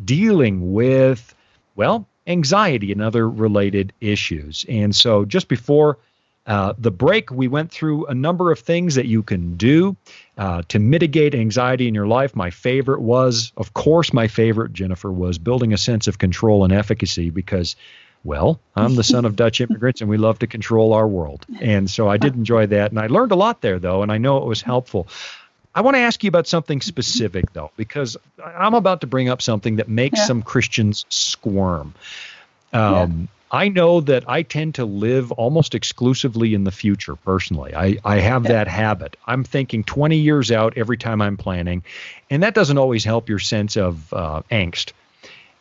dealing with, well, anxiety and other related issues. And so just before the break, we went through a number of things that you can do to mitigate anxiety in your life. My favorite, Jennifer, was building a sense of control and efficacy because, well, I'm the son of Dutch immigrants, and we love to control our world. And so I did enjoy that. And I learned a lot there, though, and I know it was helpful. I want to ask you about something specific, though, because I'm about to bring up something that makes some Christians squirm. I know that I tend to live almost exclusively in the future, personally. I have that habit. I'm thinking 20 years out every time I'm planning, and that doesn't always help your sense of angst.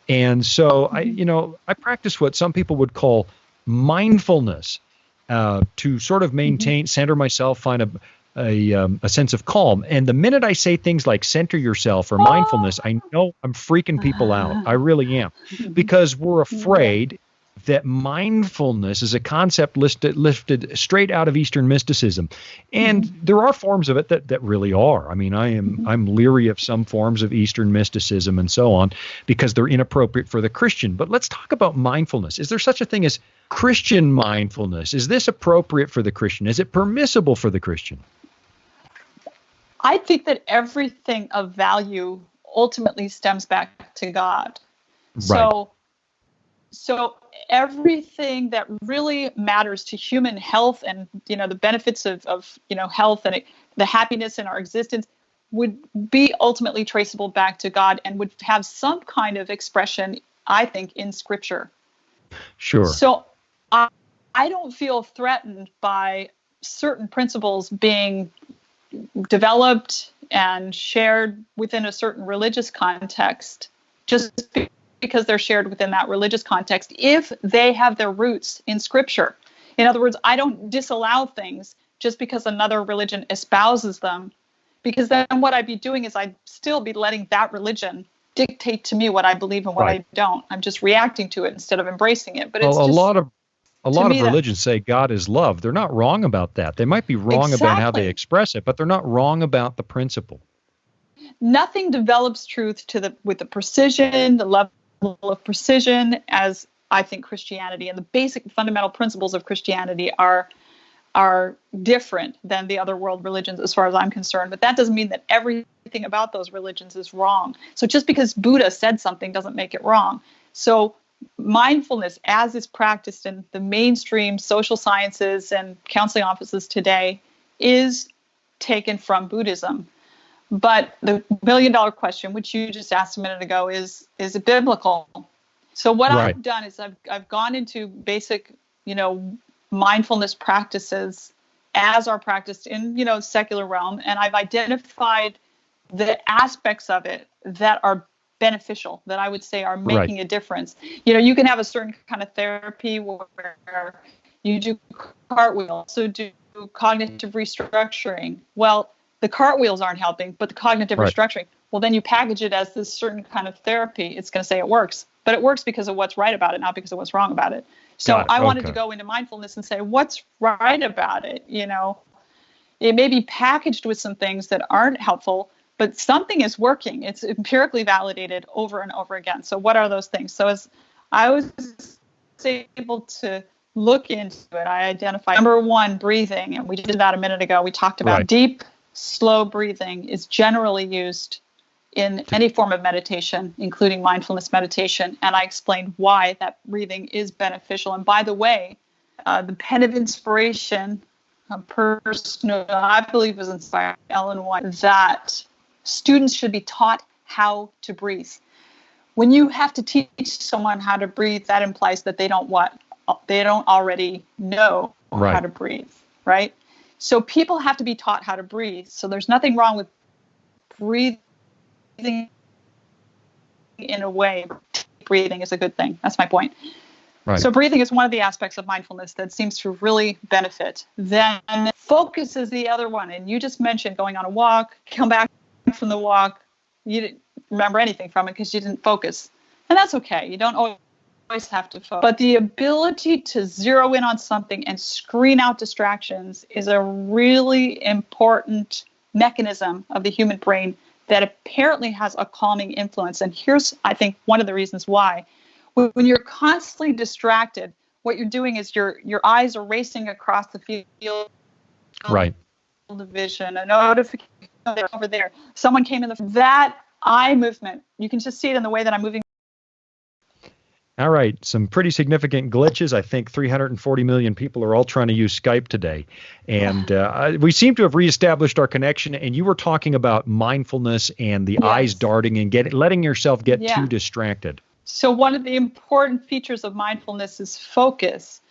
And so I practice what some people would call mindfulness to sort of maintain, center myself, find a sense of calm. And the minute I say things like center yourself or mindfulness, I know I'm freaking people out. I really am, because we're afraid that mindfulness is a concept lifted straight out of Eastern mysticism. And there are forms of it that really are. I mean, I'm leery of some forms of Eastern mysticism and so on because they're inappropriate for the Christian. But let's talk about mindfulness. Is there such a thing as Christian mindfulness? Is this appropriate for the Christian? Is it permissible for the Christian? I think that everything of value ultimately stems back to God. Right. So everything that really matters to human health and, the benefits of health and the happiness in our existence would be ultimately traceable back to God and would have some kind of expression, I think, in Scripture. Sure. So I don't feel threatened by certain principles being developed and shared within a certain religious context, just because they're shared within that religious context, if they have their roots in Scripture. In other words, I don't disallow things just because another religion espouses them, because then what I'd be doing is I'd still be letting that religion dictate to me what I believe and what I don't. I'm just reacting to it instead of embracing it. But it's a lot of religions say God is love. They're not wrong about that. They might be wrong about how they express it, but they're not wrong about the principle. Nothing develops truth with the precision, the level of precision as I think Christianity, and the basic fundamental principles of Christianity are different than the other world religions as far as I'm concerned. But that doesn't mean that everything about those religions is wrong. So just because Buddha said something doesn't make it wrong. So mindfulness, as is practiced in the mainstream social sciences and counseling offices today, is taken from Buddhism. But the million-dollar question, which you just asked a minute ago, is it biblical? So what I've done is I've gone into basic, mindfulness practices as are practiced in, secular realm, and I've identified the aspects of it that are beneficial, that I would say are making a difference. You can have a certain kind of therapy where you do cartwheels, so do cognitive restructuring. Well, the cartwheels aren't helping, but the cognitive restructuring, well, then you package it as this certain kind of therapy. It's going to say it works, but it works because of what's right about it, not because of what's wrong about it. So I wanted to go into mindfulness and say, what's right about it? It may be packaged with some things that aren't helpful, but something is working. It's empirically validated over and over again. So what are those things? So as I was able to look into it, I identified, number one, breathing. And we did that a minute ago. We talked about deep, slow breathing is generally used in any form of meditation, including mindfulness meditation. And I explained why that breathing is beneficial. And by the way, the pen of inspiration, a person who I believe was inspired, Ellen White, that students should be taught how to breathe. When you have to teach someone how to breathe, that implies that they don't already know how to breathe, right? So people have to be taught how to breathe. So there's nothing wrong with breathing in a way. Breathing is a good thing. That's my point. Right. So breathing is one of the aspects of mindfulness that seems to really benefit. Then focus is the other one. And you just mentioned going on a walk, come back from the walk. You didn't remember anything from it because you didn't focus. And that's okay. You don't always have to focus. But the ability to zero in on something and screen out distractions is a really important mechanism of the human brain that apparently has a calming influence. And here's, I think, one of the reasons why. When you're constantly distracted, what you're doing is your eyes are racing across the field Right. of vision, a notification over there. Someone came in that eye movement. You can just see it in the way that I'm moving. All right, some pretty significant glitches. I think 340 million people are all trying to use Skype today. And we seem to have reestablished our connection, and you were talking about mindfulness and the eyes darting and letting yourself get too distracted. So one of the important features of mindfulness is focus.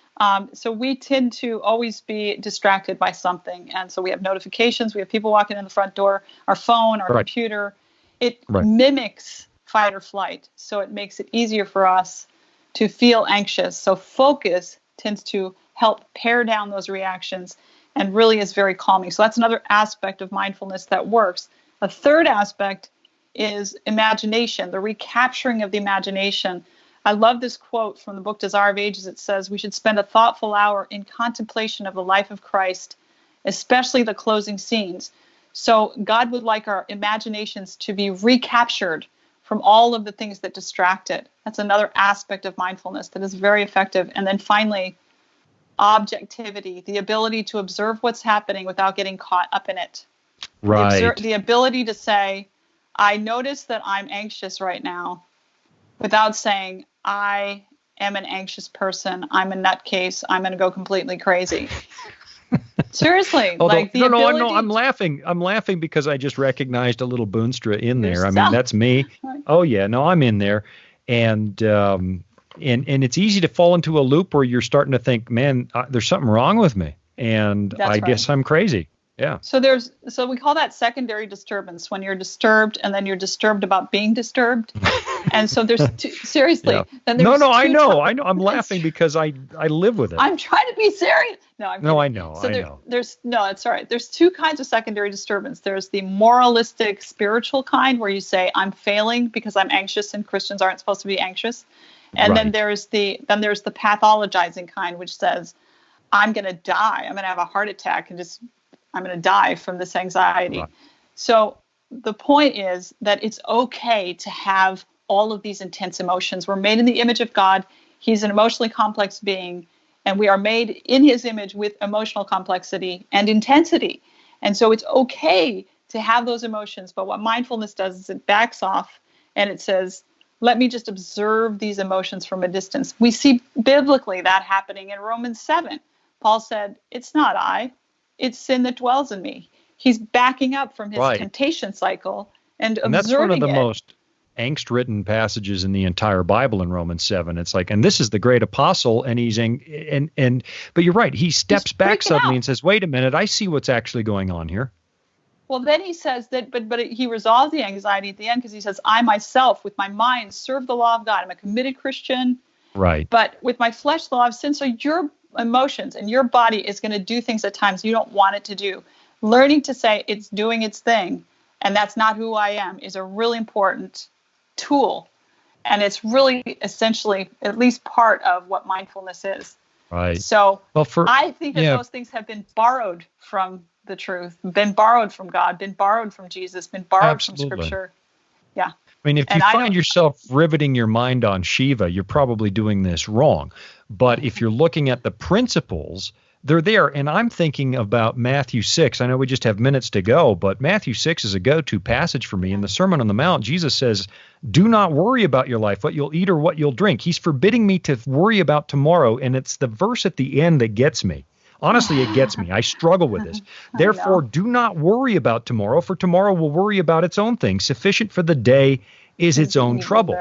So we tend to always be distracted by something. And so we have notifications, we have people walking in the front door, our phone, our computer. It mimics fight or flight. So it makes it easier for us to feel anxious. So focus tends to help pare down those reactions and really is very calming. So that's another aspect of mindfulness that works. A third aspect is imagination, the recapturing of the imagination. I love this quote from the book Desire of Ages. It says, we should spend a thoughtful hour in contemplation of the life of Christ, especially the closing scenes. So God would like our imaginations to be recaptured from all of the things that distract it. That's another aspect of mindfulness that is very effective. And then finally, objectivity, the ability to observe what's happening without getting caught up in it. Right. The ability to say, I notice that I'm anxious right now, without saying, I am an anxious person, I'm a nutcase, I'm going to go completely crazy. Seriously. Although, I'm laughing. I'm laughing because I just recognized a little Boonstra in there. I mean, that's me. Oh, yeah. No, I'm in there. And it's easy to fall into a loop where you're starting to think, man, there's something wrong with me. And I guess I'm crazy. Yeah. So we call that secondary disturbance, when you're disturbed and then you're disturbed about being disturbed. And so there's seriously. Yeah. Then there's I know. I'm laughing because I live with it. I'm trying to be serious. No, I'm kidding. I know. So I know. It's all right. There's two kinds of secondary disturbance. There's the moralistic, spiritual kind where you say I'm failing because I'm anxious, and Christians aren't supposed to be anxious. And then there's the pathologizing kind, which says I'm going to die. I'm going to have a heart attack and I'm going to die from this anxiety. Right. So the point is that it's okay to have all of these intense emotions. We're made in the image of God. He's an emotionally complex being, and we are made in his image with emotional complexity and intensity. And so it's okay to have those emotions. But what mindfulness does is it backs off and it says, let me just observe these emotions from a distance. We see biblically that happening in Romans 7. Paul said, it's not I. It's sin that dwells in me. He's backing up from his temptation cycle and observing it. And that's one of the most angst-ridden passages in the entire Bible in Romans 7. It's like, and this is the great apostle, and he's but you're right. He steps back suddenly and says, "Wait a minute, I see what's actually going on here." Well, then he says that, but he resolves the anxiety at the end because he says, "I myself, with my mind, serve the law of God. I'm a committed Christian, right? But with my flesh, the law of sin." So your emotions and your body is going to do things at times you don't want it to do. Learning to say it's doing its thing and that's not who I am is a really important tool. And it's really essentially at least part of what mindfulness is. Right. So I think that those things have been borrowed from the truth, been borrowed from God, been borrowed from Jesus, been borrowed from Scripture. Yeah. I mean, if you find yourself riveting your mind on Shiva, you're probably doing this wrong. But if you're looking at the principles, they're there. And I'm thinking about Matthew 6. I know we just have minutes to go, but Matthew 6 is a go-to passage for me. In the Sermon on the Mount, Jesus says, do not worry about your life, what you'll eat or what you'll drink. He's forbidding me to worry about tomorrow. And it's the verse at the end that gets me. Honestly, it gets me. I struggle with this. Therefore, do not worry about tomorrow, for tomorrow will worry about its own thing. Sufficient for the day is its own trouble.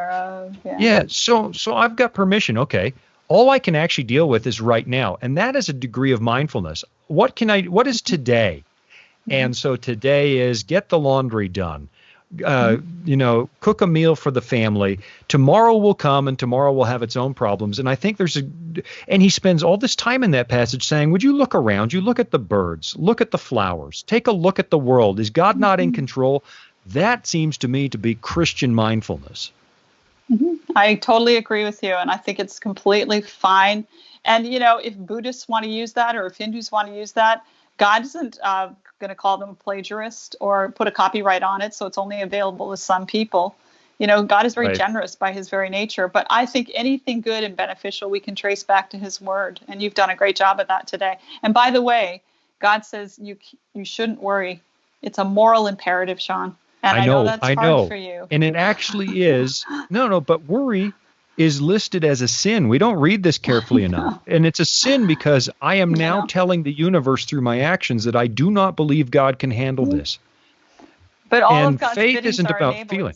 So I've got permission. Okay. All I can actually deal with is right now. And that is a degree of mindfulness. What is today? And so today is get the laundry done. Cook a meal for the family. Tomorrow will come and tomorrow will have its own problems. And I think and he spends all this time in that passage saying, would you look around you, look at the birds, look at the flowers, take a look at the world. Is God not in control? That seems to me to be Christian mindfulness. I totally agree with you. And I think it's completely fine. And, if Buddhists want to use that or if Hindus want to use that, God isn't going to call them a plagiarist or put a copyright on it, so it's only available to some people. God is very generous by his very nature. But I think anything good and beneficial we can trace back to his word. And you've done a great job of that today. And by the way, God says you shouldn't worry. It's a moral imperative, Sean. And I know that's hard for you. And it actually is. But worry is listed as a sin. We don't read this carefully enough. And it's a sin because I am now telling the universe through my actions that I do not believe God can handle this. But all and of God's faith biddings isn't are about enablers. feeling.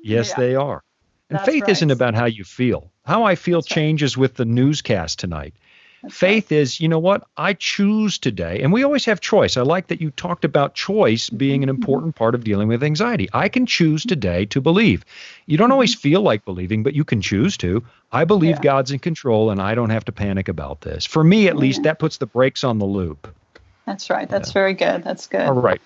Yes, they are. And That's faith right. isn't about how you feel. How I feel changes with the newscast tonight. Faith is, you know what? I choose today. And we always have choice. I like that you talked about choice being an important part of dealing with anxiety. I can choose today to believe. You don't always feel like believing, but you can choose to. I believe God's in control and I don't have to panic about this. For me, at least, that puts the brakes on the loop. That's right. That's very good. That's good. All right.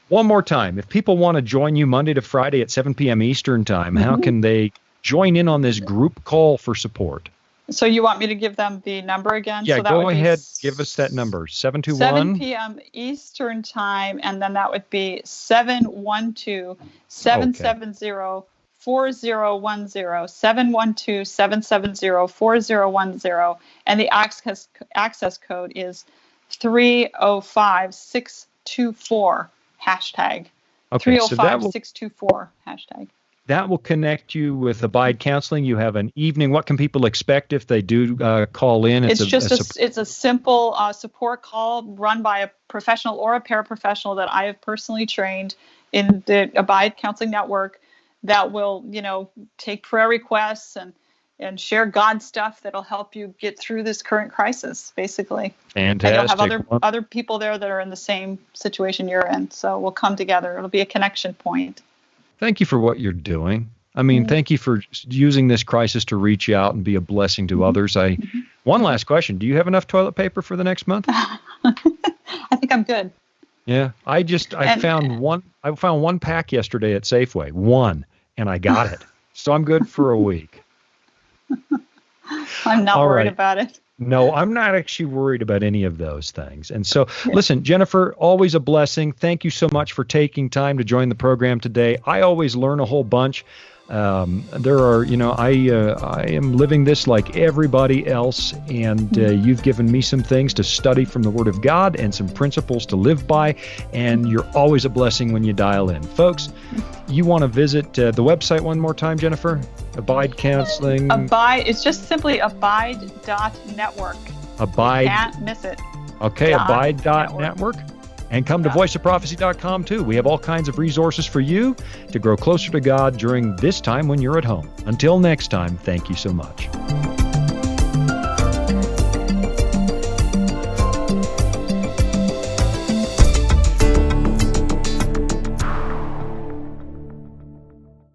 One more time. If people want to join you Monday to Friday at 7 p.m. Eastern time, how can they join in on this group call for support? So you want me to give them the number again? Yeah, so that go ahead. Give us that number, 721. 7 p.m. Eastern time, and then that would be 712-770-4010, 712-770-4010, and the access code is 305624 hashtag. Okay, 305624 hashtag. That will connect you with Abide Counseling. You have an evening. What can people expect if they do call in? It's a simple support call run by a professional or a paraprofessional that I have personally trained in the Abide Counseling Network that will, take prayer requests and share God stuff that'll help you get through this current crisis, basically. Fantastic. And you'll have other people there that are in the same situation you're in. So we'll come together. It'll be a connection point. Thank you for what you're doing. I mean, thank you for using this crisis to reach out and be a blessing to others. One last question. Do you have enough toilet paper for the next month? I think I'm good. Yeah. I found one pack yesterday at Safeway. One. And I got it. So I'm good for a week. I'm not worried about it. No, I'm not actually worried about any of those things. And so, listen, Jennifer, always a blessing. Thank you so much for taking time to join the program today. I always learn a whole bunch. I am living this like everybody else, and you've given me some things to study from the Word of God and some principles to live by, and you're always a blessing when you dial in. Folks, you want to visit the website one more time, Jennifer? Abide Counseling. It's just simply abide.network. Abide. You can't miss it. Okay, abide.network. And come to voiceofprophecy.com too. We have all kinds of resources for you to grow closer to God during this time when you're at home. Until next time, thank you so much.